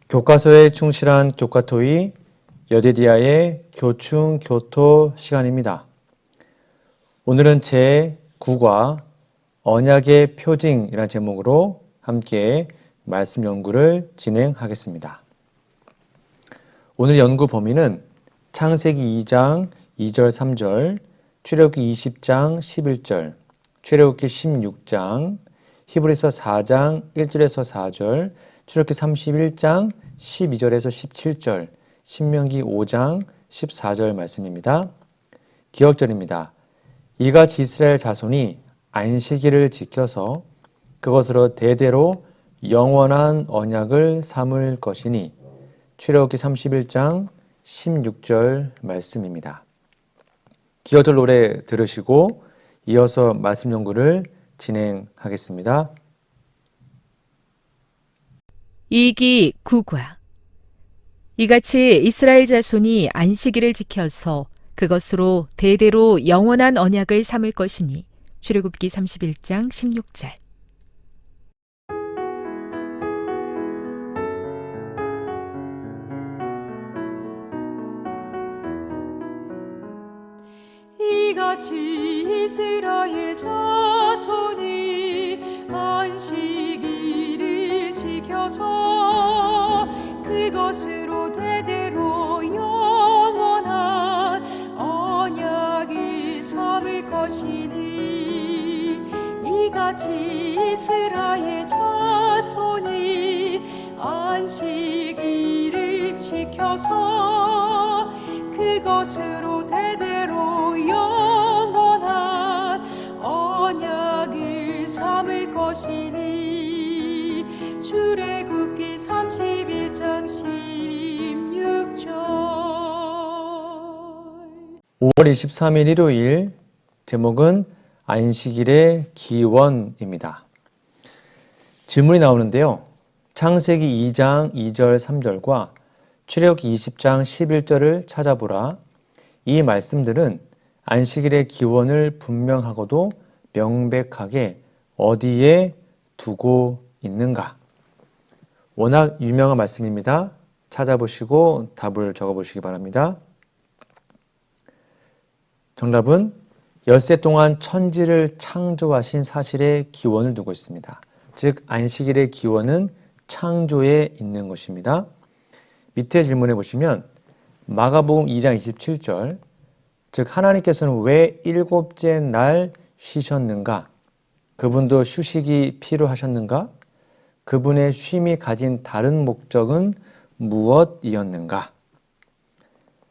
교과서에 충실한 교과토의 여디디아의 교충 교토 시간입니다. 오늘은 제9과 언약의 표징이라는 제목으로 함께 말씀 연구를 진행하겠습니다. 오늘 연구 범위는 창세기 2장 2절 3절, 출애굽기 20장 11절, 출애굽기 16장, 히브리서 4장 1절에서 4절, 출애굽기 31장 12절에서 17절, 신명기 5장 14절 말씀입니다. 기억절입니다. 이같이 이스라엘 자손이 안식일을 지켜서 그것으로 대대로 영원한 언약을 삼을 것이니 출애굽기 31장 16절 말씀입니다. 기억절 노래 들으시고 이어서 말씀 연구를 진행하겠습니다. 이기 9과 이같이 이스라엘 자손이 안식일을 지켜서 그것으로 대대로 영원한 언약을 삼을 것이니 출애굽기 31장 16절. 이같이 이스라엘 자손이 안식일을 지켜서 그것으로 대대로 영원한 언약을 삼을 것이니 이같이 이스라엘 자손이 안식일을 지켜서 그것으로 대대로 영원한 언약을 삼을 것이니 출애굽기 31장 16절. 5월 23일 일요일, 제목은 안식일의 기원입니다. 질문이 나오는데요. 창세기 2장 2절 3절과 출애굽기 20장 11절을 찾아보라. 이 말씀들은 안식일의 기원을 분명하고도 명백하게 어디에 두고 있는가? 워낙 유명한 말씀입니다. 찾아보시고 답을 적어보시기 바랍니다. 정답은 엿새 동안 천지를 창조하신 사실의 기원을 두고 있습니다. 즉 안식일의 기원은 창조에 있는 것입니다. 밑에 질문해 보시면 마가복음 2장 27절, 즉 하나님께서는 왜 일곱째 날 쉬셨는가? 그분도 휴식이 필요하셨는가? 그분의 쉼이 가진 다른 목적은 무엇이었는가?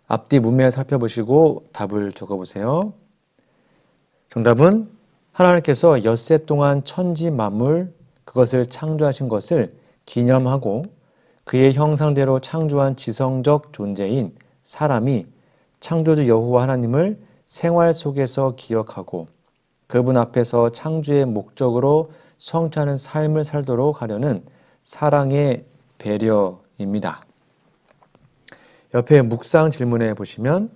앞뒤 문맥을 살펴보시고 답을 적어보세요. 정답은 하나님께서 엿새 동안 천지 만물, 그것을 창조하신 것을 기념하고 그의 형상대로 창조한 지성적 존재인 사람이 창조주 여호와 하나님을 생활 속에서 기억하고 그분 앞에서 창조의 목적으로 성취하는 삶을 살도록 하려는 사랑의 배려입니다. 옆에 묵상 질문해 보시면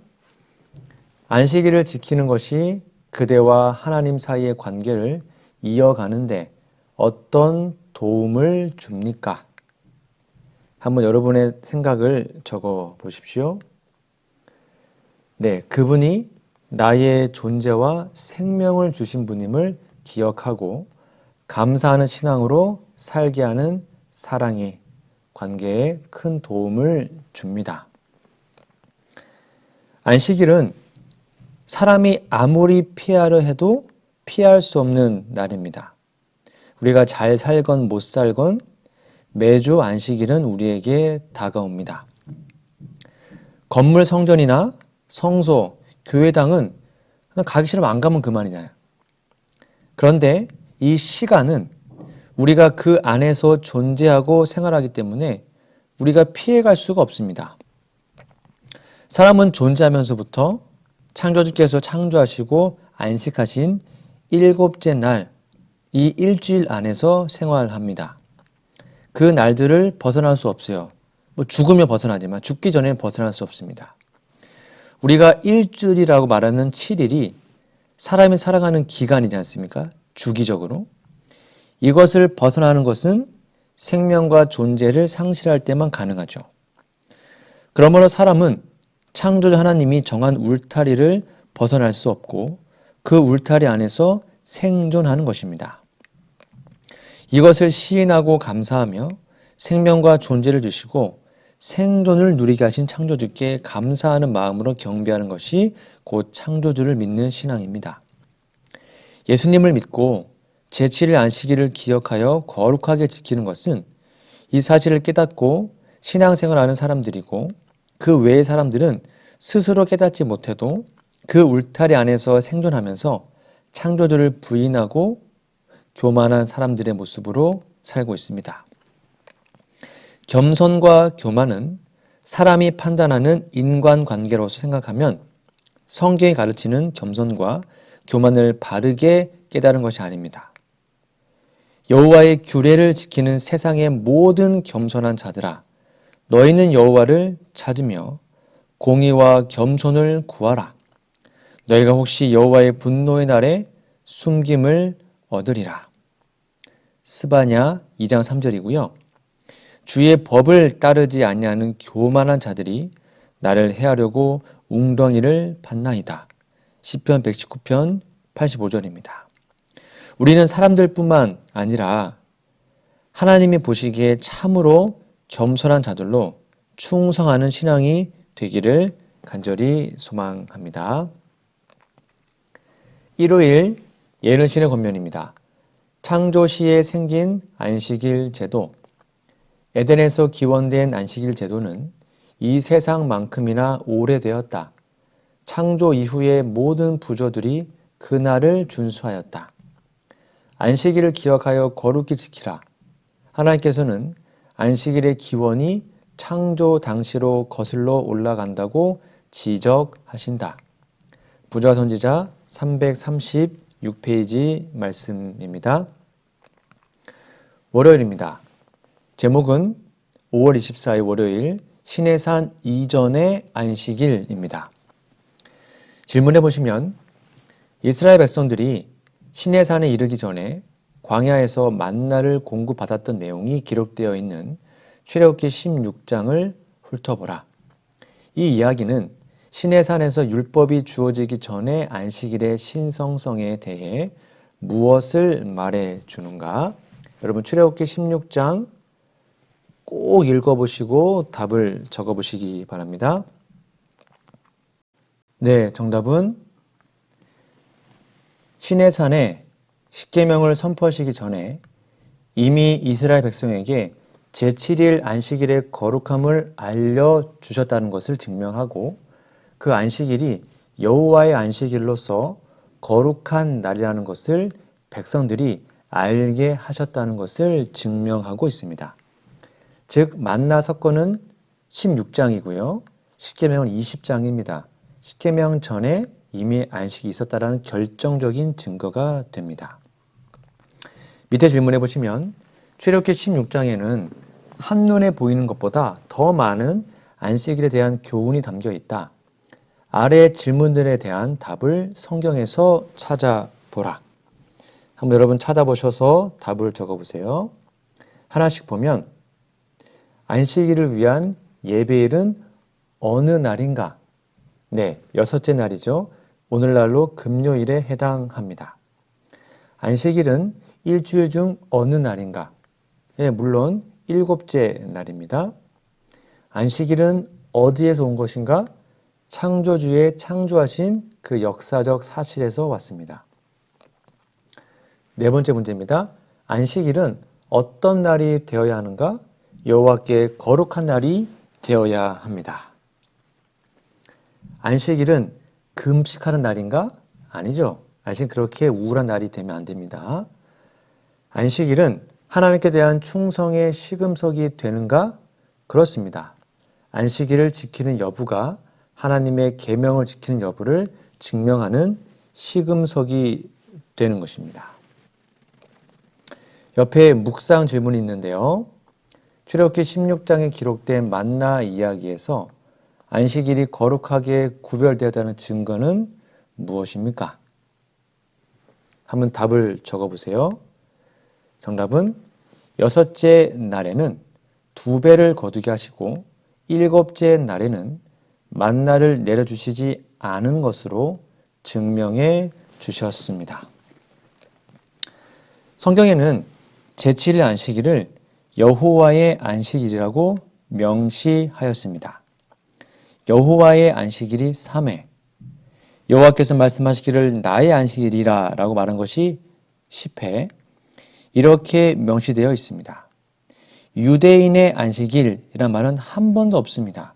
안식일을 지키는 것이 그대와 하나님 사이의 관계를 이어가는데 어떤 도움을 줍니까? 한번 여러분의 생각을 적어 보십시오. 네, 그분이 나의 존재와 생명을 주신 분임을 기억하고 감사하는 신앙으로 살게 하는 사랑의 관계에 큰 도움을 줍니다. 안식일은 사람이 아무리 피하려 해도 피할 수 없는 날입니다. 우리가 잘 살건 못 살건 매주 안식일은 우리에게 다가옵니다. 건물 성전이나 성소, 교회당은 가기 싫으면 안 가면 그만이잖아요. 그런데 이 시간은 우리가 그 안에서 존재하고 생활하기 때문에 우리가 피해갈 수가 없습니다. 사람은 존재하면서부터 창조주께서 창조하시고 안식하신 일곱째 날, 이 일주일 안에서 생활합니다. 그 날들을 벗어날 수 없어요. 죽으면 벗어나지만 죽기 전에는 벗어날 수 없습니다. 우리가 일주일이라고 말하는 7일이 사람이 살아가는 기간이지 않습니까? 주기적으로. 이것을 벗어나는 것은 생명과 존재를 상실할 때만 가능하죠. 그러므로 사람은 창조주 하나님이 정한 울타리를 벗어날 수 없고 그 울타리 안에서 생존하는 것입니다. 이것을 시인하고 감사하며 생명과 존재를 주시고 생존을 누리게 하신 창조주께 감사하는 마음으로 경배하는 것이 곧 창조주를 믿는 신앙입니다. 예수님을 믿고 제7일 안식일을 기억하여 거룩하게 지키는 것은 이 사실을 깨닫고 신앙생활하는 사람들이고 그 외의 사람들은 스스로 깨닫지 못해도 그 울타리 안에서 생존하면서 창조주를 부인하고 교만한 사람들의 모습으로 살고 있습니다. 겸손과 교만은 사람이 판단하는 인간관계로서 생각하면 성경이 가르치는 겸손과 교만을 바르게 깨달은 것이 아닙니다. 여호와의 규례를 지키는 세상의 모든 겸손한 자들아, 너희는 여호와를 찾으며 공의와 겸손을 구하라. 너희가 혹시 여호와의 분노의 날에 숨김을 얻으리라. 스바냐 2장 3절이고요. 주의 법을 따르지 아니하는 교만한 자들이 나를 해하려고 웅덩이를 팠나이다. 시편 119편 85절입니다. 우리는 사람들뿐만 아니라 하나님이 보시기에 참으로 겸손한 자들로 충성하는 신앙이 되기를 간절히 소망합니다. 일요일 예른신의 권면입니다. 창조시에 생긴 안식일 제도. 에덴에서 기원된 안식일 제도는 이 세상만큼이나 오래되었다. 창조 이후의 모든 부조들이 그날을 준수하였다. 안식일을 기억하여 거룩히 지키라. 하나님께서는 안식일의 기원이 창조 당시로 거슬러 올라간다고 지적하신다. 부자 선지자 336페이지 말씀입니다. 월요일입니다. 제목은 5월 24일 월요일 시내산 이전의 안식일입니다. 질문해 보시면 이스라엘 백성들이 시내산에 이르기 전에 광야에서 만나를 공급받았던 내용이 기록되어 있는 출애굽기 16장을 훑어보라. 이 이야기는 시내산에서 율법이 주어지기 전에 안식일의 신성성에 대해 무엇을 말해주는가? 여러분 출애굽기 16장 꼭 읽어보시고 답을 적어보시기 바랍니다. 네, 정답은 시내산에 십계명을 선포하시기 전에 이미 이스라엘 백성에게 제7일 안식일의 거룩함을 알려주셨다는 것을 증명하고 그 안식일이 여호와의 안식일로서 거룩한 날이라는 것을 백성들이 알게 하셨다는 것을 증명하고 있습니다. 즉 만나 사건은 16장이고요. 십계명은 20장입니다. 십계명 전에 이미 안식이 있었다는 결정적인 증거가 됩니다. 밑에 질문해 보시면 출애굽기 16장에는 한눈에 보이는 것보다 더 많은 안식일에 대한 교훈이 담겨 있다. 아래 질문들에 대한 답을 성경에서 찾아보라. 한번 여러분 찾아보셔서 답을 적어보세요. 하나씩 보면 안식일을 위한 예배일은 어느 날인가? 네, 6째 날이죠. 오늘날로 금요일에 해당합니다. 안식일은 일주일 중 어느 날인가? 예, 물론 7째 날입니다. 안식일은 어디에서 온 것인가? 창조주의 창조하신 그 역사적 사실에서 왔습니다. 네 번째 문제입니다. 안식일은 어떤 날이 되어야 하는가? 여호와께 거룩한 날이 되어야 합니다. 안식일은 금식하는 날인가? 아니죠. 안식일은 그렇게 우울한 날이 되면 안 됩니다. 안식일은 하나님께 대한 충성의 시금석이 되는가? 그렇습니다. 안식일을 지키는 여부가 하나님의 계명을 지키는 여부를 증명하는 시금석이 되는 것입니다. 옆에 묵상 질문이 있는데요. 출애굽기 16장에 기록된 만나 이야기에서 안식일이 거룩하게 구별되었다는 증거는 무엇입니까? 한번 답을 적어보세요. 정답은 6째 날에는 2배를 거두게 하시고 7째 날에는 만나를 내려주시지 않은 것으로 증명해 주셨습니다. 성경에는 제7일 안식일을 여호와의 안식일이라고 명시하였습니다. 여호와의 안식일이 3회, 여호와께서 말씀하시기를 나의 안식일이라 라고 말한 것이 10회, 이렇게 명시되어 있습니다. 유대인의 안식일이란 말은 한 번도 없습니다.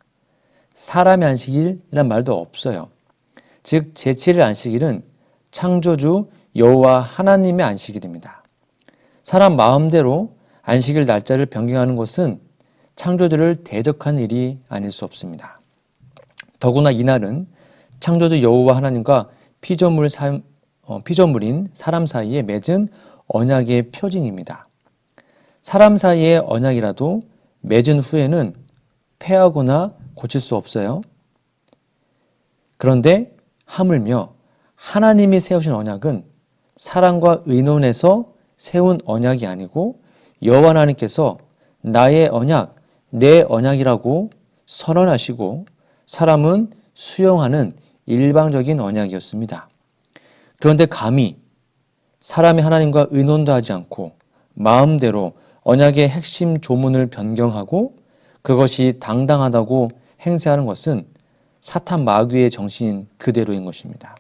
사람의 안식일이란 말도 없어요. 즉 제7일 안식일은 창조주 여호와 하나님의 안식일입니다. 사람 마음대로 안식일 날짜를 변경하는 것은 창조주를 대적한 일이 아닐 수 없습니다. 더구나 이날은 창조주 여호와 하나님과 피조물인 사람 사이에 맺은 언약의 표징입니다. 사람 사이의 언약이라도 맺은 후에는 폐하거나 고칠 수 없어요. 그런데 하물며 하나님이 세우신 언약은 사랑과 의논해서 세운 언약이 아니고 여호와 하나님께서 나의 언약, 내 언약이라고 선언하시고 사람은 수용하는 일방적인 언약이었습니다. 그런데 감히 사람이 하나님과 의논도 하지 않고 마음대로 언약의 핵심 조문을 변경하고 그것이 당당하다고 행세하는 것은 사탄 마귀의 정신 그대로인 것입니다.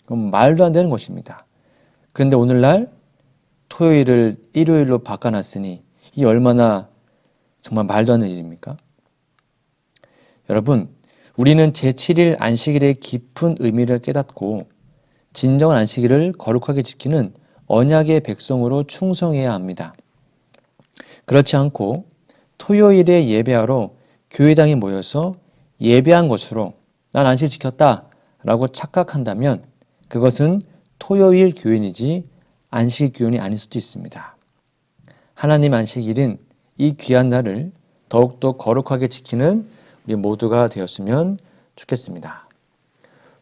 그럼 말도 안 되는 것입니다. 그런데 오늘날 토요일을 일요일로 바꿔놨으니 이 얼마나 정말 말도 안 되는 일입니까? 여러분, 우리는 제7일 안식일의 깊은 의미를 깨닫고 진정한 안식일을 거룩하게 지키는 언약의 백성으로 충성해야 합니다. 그렇지 않고 토요일에 예배하러 교회당에 모여서 예배한 것으로 난 안식일 지켰다 라고 착각한다면 그것은 토요일 교인이지 안식 교인이 아닐 수도 있습니다. 하나님 안식일은 이 귀한 날을 더욱더 거룩하게 지키는 우리 모두가 되었으면 좋겠습니다.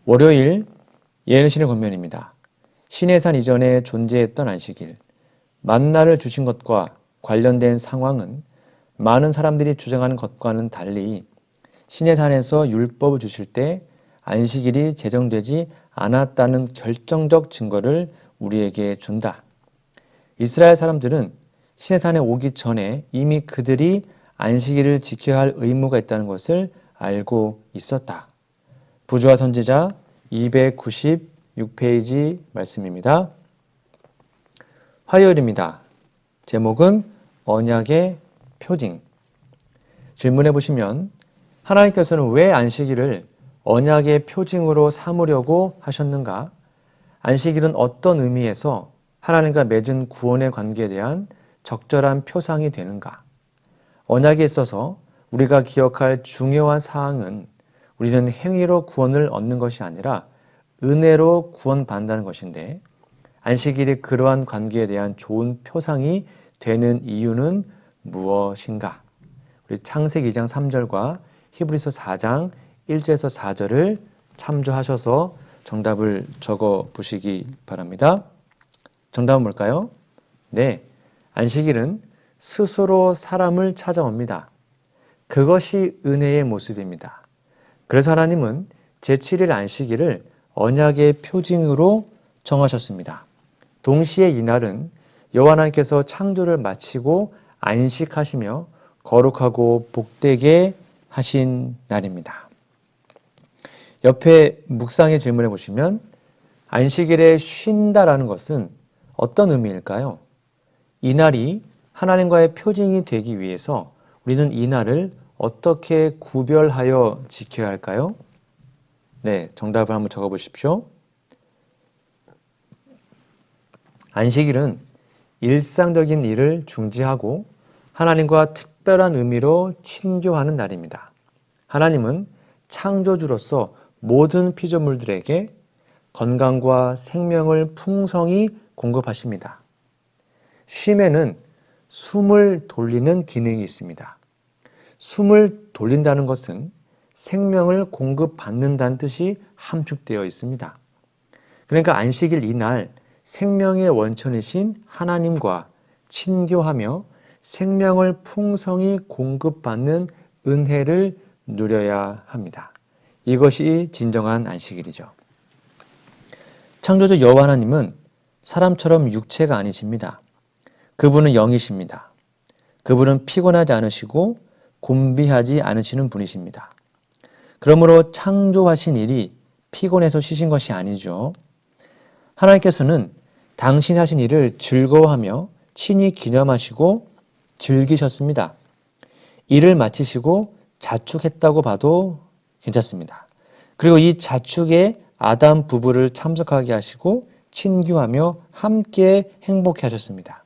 월요일 예언신의 권면입니다. 시내산 이전에 존재했던 안식일, 만나를 주신 것과 관련된 상황은 많은 사람들이 주장하는 것과는 달리 시내산에서 율법을 주실 때 안식일이 제정되지 않았다는 결정적 증거를 우리에게 준다. 이스라엘 사람들은 시내산에 오기 전에 이미 그들이 안식일을 지켜야 할 의무가 있다는 것을 알고 있었다. 부조와 선지자 296페이지 말씀입니다. 화요일입니다. 제목은 언약의 표징. 질문해 보시면 하나님께서는 왜 안식일을 언약의 표징으로 삼으려고 하셨는가? 안식일은 어떤 의미에서 하나님과 맺은 구원의 관계에 대한 적절한 표상이 되는가? 언약에 있어서 우리가 기억할 중요한 사항은 우리는 행위로 구원을 얻는 것이 아니라 은혜로 구원받는다는 것인데 안식일이 그러한 관계에 대한 좋은 표상이 되는 이유는 무엇인가? 우리 창세기 2장 3절과 히브리서 4장 1절에서 4절을 참조하셔서 정답을 적어 보시기 바랍니다. 정답은 뭘까요? 네, 안식일은 스스로 사람을 찾아옵니다. 그것이 은혜의 모습입니다. 그래서 하나님은 제7일 안식일을 언약의 표징으로 정하셨습니다. 동시에 이날은 여호와 하나님께서 창조를 마치고 안식하시며 거룩하고 복되게 하신 날입니다. 옆에 묵상의 질문해 보시면 안식일에 쉰다라는 것은 어떤 의미일까요? 이날이 하나님과의 표징이 되기 위해서 우리는 이날을 어떻게 구별하여 지켜야 할까요? 네, 정답을 한번 적어 보십시오. 안식일은 일상적인 일을 중지하고 하나님과 특별한 의미로 친교하는 날입니다. 하나님은 창조주로서 모든 피조물들에게 건강과 생명을 풍성히 공급하십니다. 쉼에는 숨을 돌리는 기능이 있습니다. 숨을 돌린다는 것은 생명을 공급받는다는 뜻이 함축되어 있습니다. 그러니까 안식일 이날 생명의 원천이신 하나님과 친교하며 생명을 풍성히 공급받는 은혜를 누려야 합니다. 이것이 진정한 안식일이죠. 창조주 여호와 하나님은 사람처럼 육체가 아니십니다. 그분은 영이십니다. 그분은 피곤하지 않으시고 곤비하지 않으시는 분이십니다. 그러므로 창조하신 일이 피곤해서 쉬신 것이 아니죠. 하나님께서는 당신이 하신 일을 즐거워하며 친히 기념하시고 즐기셨습니다. 일을 마치시고 자축했다고 봐도 괜찮습니다. 그리고 이 자축에 아담 부부를 참석하게 하시고 친교하며 함께 행복해 하셨습니다.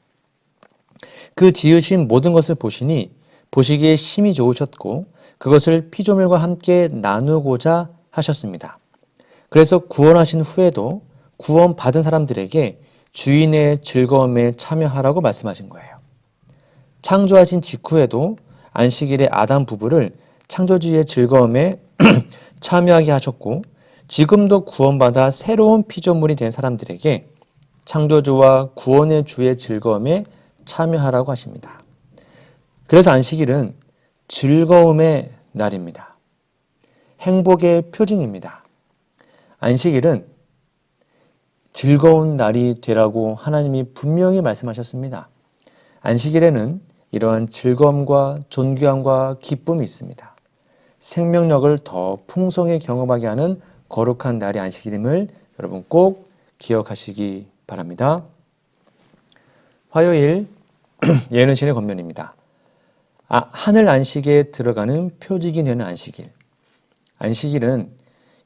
그 지으신 모든 것을 보시니 보시기에 심히 좋으셨고 그것을 피조물과 함께 나누고자 하셨습니다. 그래서 구원하신 후에도 구원받은 사람들에게 주인의 즐거움에 참여하라고 말씀하신 거예요. 창조하신 직후에도 안식일에 아담 부부를 창조주의 즐거움에 참여하게 하셨고 지금도 구원받아 새로운 피조물이 된 사람들에게 창조주와 구원의 주의 즐거움에 참여하라고 하십니다. 그래서 안식일은 즐거움의 날입니다. 행복의 표징입니다. 안식일은 즐거운 날이 되라고 하나님이 분명히 말씀하셨습니다. 안식일에는 이러한 즐거움과 존귀함과 기쁨이 있습니다. 생명력을 더 풍성히 경험하게 하는 거룩한 날이 안식일임을 여러분 꼭 기억하시기 바랍니다. 화요일 예언신의 권면입니다. 하늘 안식에 들어가는 표징이 되는 안식일. 안식일은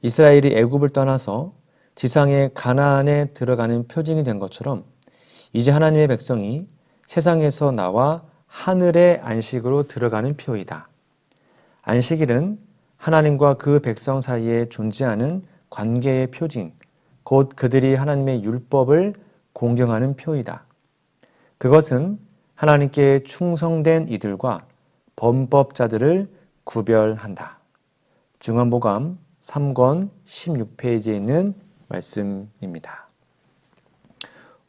이스라엘이 애굽을 떠나서 지상의 가나안에 들어가는 표징이 된 것처럼 이제 하나님의 백성이 세상에서 나와 하늘의 안식으로 들어가는 표이다. 안식일은 하나님과 그 백성 사이에 존재하는 관계의 표징, 곧 그들이 하나님의 율법을 공경하는 표이다. 그것은 하나님께 충성된 이들과 범법자들을 구별한다. 중한복음 3권 16페이지에 있는 말씀입니다.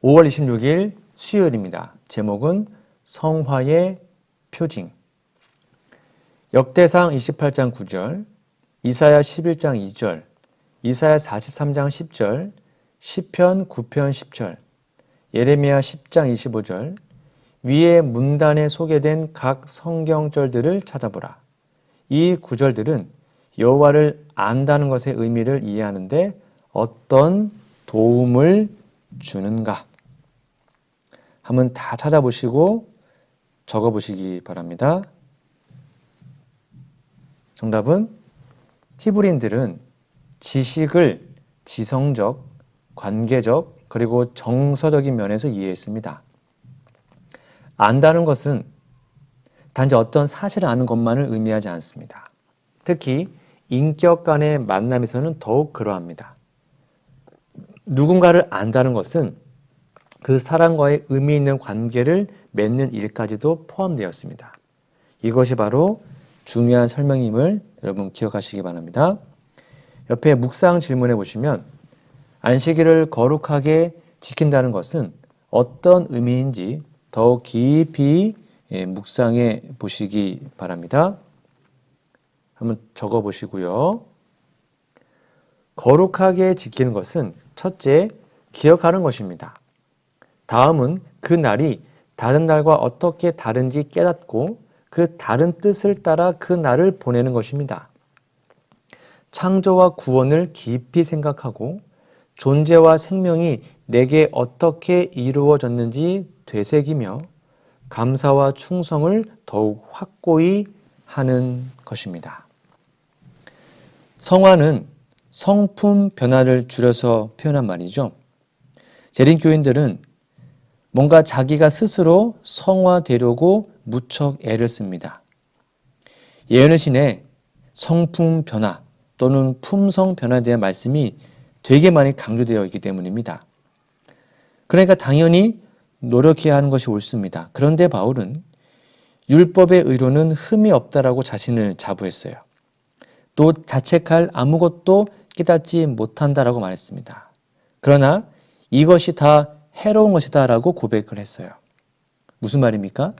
5월 26일 수요일입니다. 제목은 성화의 표징. 역대상 28장 9절, 이사야 11장 2절, 이사야 43장 10절, 시편 9편 10절, 예레미야 10장 25절, 위의 문단에 소개된 각 성경절들을 찾아보라. 이 구절들은 여호와를 안다는 것의 의미를 이해하는데 어떤 도움을 주는가? 한번 다 찾아보시고 적어보시기 바랍니다. 정답은 히브리인들은 지식을 지성적, 관계적, 그리고 정서적인 면에서 이해했습니다. 안다는 것은 단지 어떤 사실을 아는 것만을 의미하지 않습니다. 특히 인격 간의 만남에서는 더욱 그러합니다. 누군가를 안다는 것은 그 사람과의 의미 있는 관계를 맺는 일까지도 포함되었습니다. 이것이 바로 중요한 설명임을 여러분 기억하시기 바랍니다. 옆에 묵상 질문해 보시면 안식일을 거룩하게 지킨다는 것은 어떤 의미인지 더 깊이 묵상해 보시기 바랍니다. 한번 적어 보시고요. 거룩하게 지키는 것은 첫째, 기억하는 것입니다. 다음은 그 날이 다른 날과 어떻게 다른지 깨닫고 그 다른 뜻을 따라 그 날을 보내는 것입니다. 창조와 구원을 깊이 생각하고 존재와 생명이 내게 어떻게 이루어졌는지 되새기며 감사와 충성을 더욱 확고히 하는 것입니다. 성화는 성품 변화를 줄여서 표현한 말이죠. 재림교인들은 뭔가 자기가 스스로 성화되려고 무척 애를 씁니다. 예언의 신에 성품 변화 또는 품성 변화에 대한 말씀이 되게 많이 강조되어 있기 때문입니다. 그러니까 당연히 노력해야 하는 것이 옳습니다. 그런데 바울은 율법의 의로는 흠이 없다라고 자신을 자부했어요. 또 자책할 아무것도 깨닫지 못한다라고 말했습니다. 그러나 이것이 다 해로운 것이다라고 고백을 했어요. 무슨 말입니까?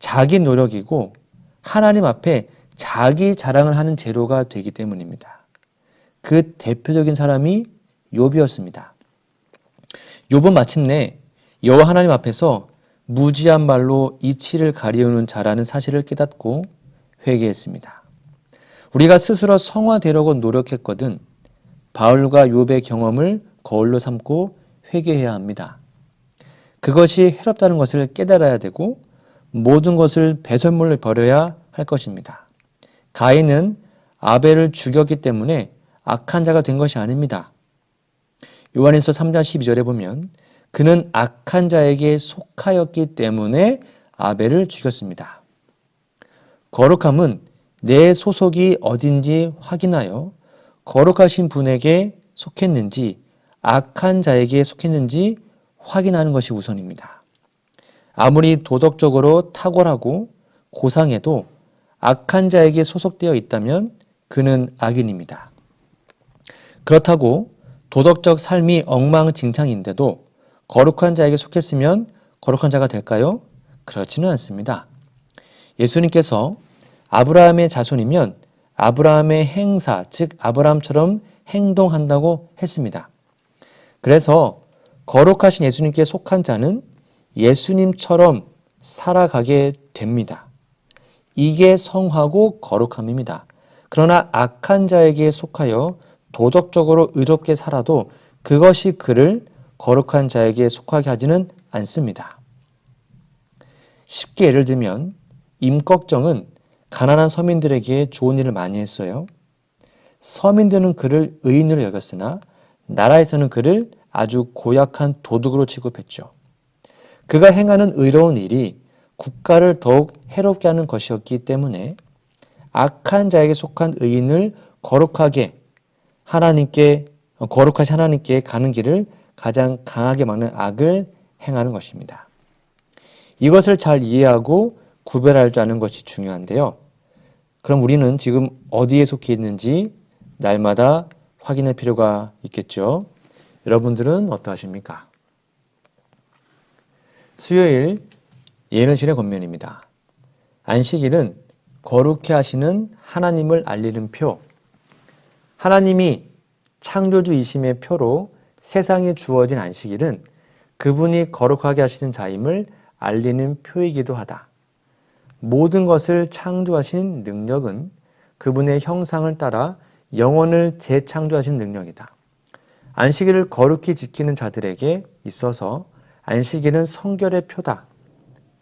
자기 노력이고 하나님 앞에 자기 자랑을 하는 재료가 되기 때문입니다. 그 대표적인 사람이 욥이었습니다. 욥은 마침내 여호와 하나님 앞에서 무지한 말로 이치를 가리우는 자라는 사실을 깨닫고 회개했습니다. 우리가 스스로 성화되려고 노력했거든 바울과 욥의 경험을 거울로 삼고 회개해야 합니다. 그것이 해롭다는 것을 깨달아야 되고 모든 것을 배설물로 버려야 할 것입니다. 가인은 아벨을 죽였기 때문에 악한 자가 된 것이 아닙니다. 요한일서 3장 12절에 보면 그는 악한 자에게 속하였기 때문에 아벨을 죽였습니다. 거룩함은 내 소속이 어딘지 확인하여 거룩하신 분에게 속했는지 악한 자에게 속했는지 확인하는 것이 우선입니다. 아무리 도덕적으로 탁월하고 고상해도 악한 자에게 소속되어 있다면 그는 악인입니다. 그렇다고 도덕적 삶이 엉망진창인데도 거룩한 자에게 속했으면 거룩한 자가 될까요? 그렇지는 않습니다. 예수님께서 아브라함의 자손이면 아브라함의 행사, 즉 아브라함처럼 행동한다고 했습니다. 그래서 거룩하신 예수님께 속한 자는 예수님처럼 살아가게 됩니다. 이게 성하고 거룩함입니다. 그러나 악한 자에게 속하여 도덕적으로 의롭게 살아도 그것이 그를 거룩한 자에게 속하게 하지는 않습니다. 쉽게 예를 들면 임꺽정은 가난한 서민들에게 좋은 일을 많이 했어요. 서민들은 그를 의인으로 여겼으나 나라에서는 그를 아주 고약한 도둑으로 취급했죠. 그가 행하는 의로운 일이 국가를 더욱 해롭게 하는 것이었기 때문에 악한 자에게 속한 의인을 거룩하신 하나님께 가는 길을 가장 강하게 막는 악을 행하는 것입니다. 이것을 잘 이해하고 구별할 줄 아는 것이 중요한데요. 그럼 우리는 지금 어디에 속해 있는지 날마다 확인할 필요가 있겠죠. 여러분들은 어떠하십니까? 수요일 예언신의 권면입니다. 안식일은 거룩해 하시는 하나님을 알리는 표, 하나님이 창조주이심의 표로 세상에 주어진 안식일은 그분이 거룩하게 하시는 자임을 알리는 표이기도 하다. 모든 것을 창조하신 능력은 그분의 형상을 따라 영혼을 재창조하신 능력이다. 안식일을 거룩히 지키는 자들에게 있어서 안식일은 성결의 표다.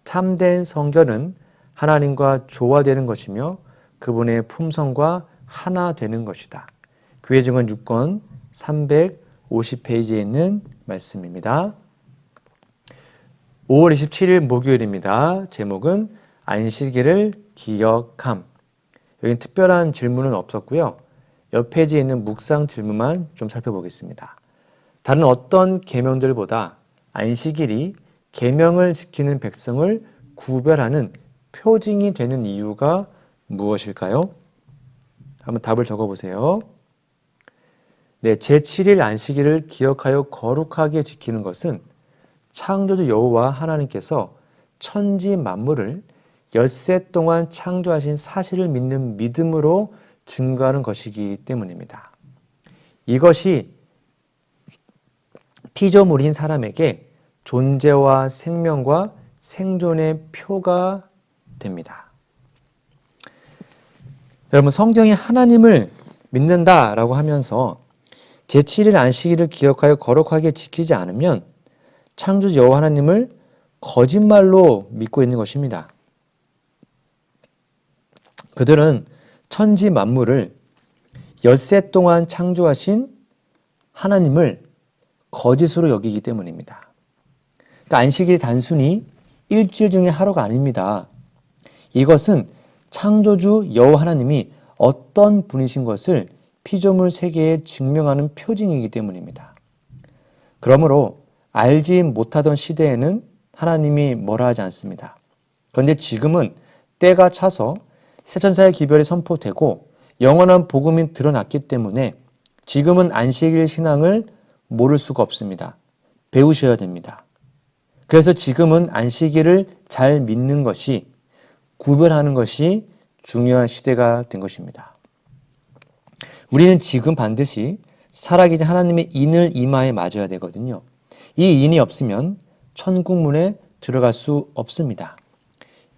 참된 성결은 하나님과 조화되는 것이며 그분의 품성과 하나 되는 것이다. 교회 증언 6권 350페이지에 있는 말씀입니다. 5월 27일 목요일입니다. 제목은 안식일을 기억함. 여기는 특별한 질문은 없었고요. 옆 페이지에 있는 묵상 질문만 좀 살펴보겠습니다. 다른 어떤 계명들보다 안식일이 계명을 지키는 백성을 구별하는 표징이 되는 이유가 무엇일까요? 한번 답을 적어보세요. 네, 제7일 안식일을 기억하여 거룩하게 지키는 것은 창조주 여호와 하나님께서 천지 만물을 엿새 동안 창조하신 사실을 믿는 믿음으로 증거하는 것이기 때문입니다. 이것이 피조물인 사람에게 존재와 생명과 생존의 표가 됩니다. 여러분, 성경이 하나님을 믿는다라고 하면서 제7일 안식일을 기억하여 거룩하게 지키지 않으면 창조주 여호와 하나님을 거짓말로 믿고 있는 것입니다. 그들은 천지 만물을 엿새 동안 창조하신 하나님을 거짓으로 여기기 때문입니다. 그러니까 안식일이 단순히 일주일 중에 하루가 아닙니다. 이것은 창조주 여호와 하나님이 어떤 분이신 것을 피조물 세계에 증명하는 표징이기 때문입니다. 그러므로 알지 못하던 시대에는 하나님이 뭐라 하지 않습니다. 그런데 지금은 때가 차서 세천사의 기별이 선포되고 영원한 복음이 드러났기 때문에 지금은 안식일 신앙을 모를 수가 없습니다. 배우셔야 됩니다. 그래서 지금은 안식일을 잘 믿는 것이 구별하는 것이 중요한 시대가 된 것입니다. 우리는 지금 반드시 살아계신 하나님의 인을 이마에 맞아야 되거든요. 이 인이 없으면 천국문에 들어갈 수 없습니다.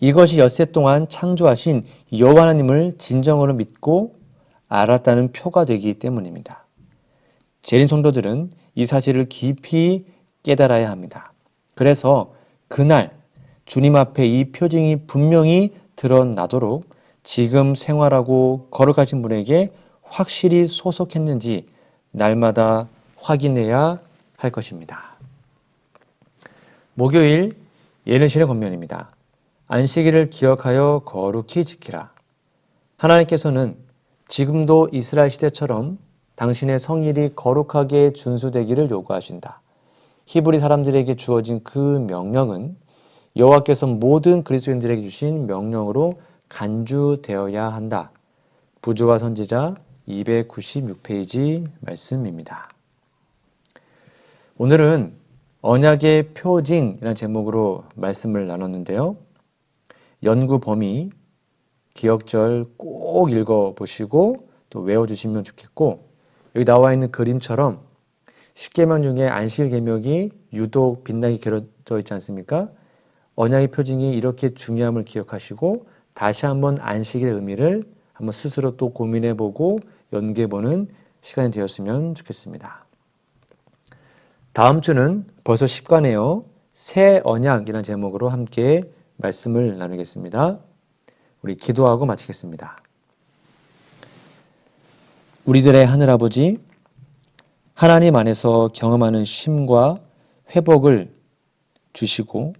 이것이 엿새 동안 창조하신 여호와 하나님을 진정으로 믿고 알았다는 표가 되기 때문입니다. 재림 성도들은 이 사실을 깊이 깨달아야 합니다. 그래서 그날 주님 앞에 이 표징이 분명히 드러나도록 지금 생활하고 거룩하신 분에게 확실히 소속했는지 날마다 확인해야 할 것입니다. 목요일 예능신의 권면입니다. 안식일을 기억하여 거룩히 지키라. 하나님께서는 지금도 이스라엘 시대처럼 당신의 성일이 거룩하게 준수되기를 요구하신다. 히브리 사람들에게 주어진 그 명령은 여호와께서 모든 그리스도인들에게 주신 명령으로 간주되어야 한다. 부조와 선지자 296페이지 말씀입니다. 오늘은 언약의 표징이라는 제목으로 말씀을 나눴는데요. 연구 범위, 기억절 꼭 읽어보시고 또 외워주시면 좋겠고, 여기 나와 있는 그림처럼 십계명 중에 안식일 계명이 유독 빛나게 그려져 있지 않습니까? 언약의 표징이 이렇게 중요함을 기억하시고 다시 한번 안식일의 의미를 한번 스스로 또 고민해보고 연구해보는 시간이 되었으면 좋겠습니다. 다음 주는 벌써 10과네요. 새 언약이라는 제목으로 함께 말씀을 나누겠습니다. 우리 기도하고 마치겠습니다. 우리들의 하늘아버지, 하나님 안에서 경험하는 쉼과 회복을 주시고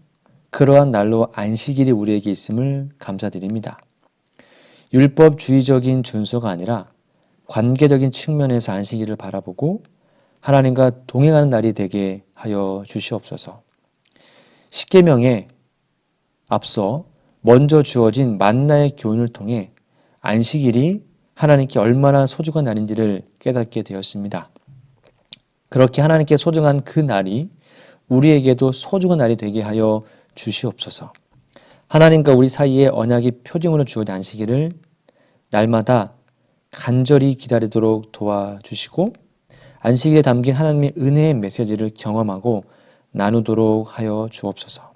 그러한 날로 안식일이 우리에게 있음을 감사드립니다. 율법주의적인 준수가 아니라 관계적인 측면에서 안식일을 바라보고 하나님과 동행하는 날이 되게 하여 주시옵소서. 십계명에 앞서 먼저 주어진 만나의 교훈을 통해 안식일이 하나님께 얼마나 소중한 날인지를 깨닫게 되었습니다. 그렇게 하나님께 소중한 그 날이 우리에게도 소중한 날이 되게 하여 주시옵소서. 하나님과 우리 사이에 언약이 표징으로 주어진 안식일을 날마다 간절히 기다리도록 도와주시고 안식일에 담긴 하나님의 은혜의 메시지를 경험하고 나누도록 하여 주옵소서.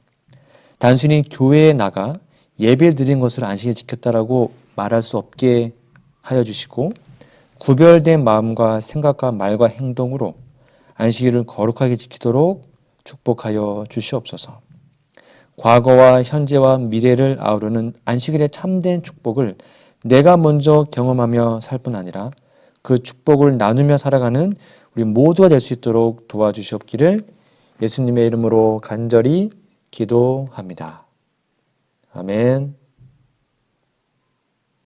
단순히 교회에 나가 예배를 드린 것으로 안식일 지켰다라고 말할 수 없게 하여 주시고 구별된 마음과 생각과 말과 행동으로 안식일을 거룩하게 지키도록 축복하여 주시옵소서. 과거와 현재와 미래를 아우르는 안식일의 참된 축복을 내가 먼저 경험하며 살 뿐 아니라 그 축복을 나누며 살아가는 우리 모두가 될 수 있도록 도와주시옵기를 예수님의 이름으로 간절히 기도합니다. 아멘.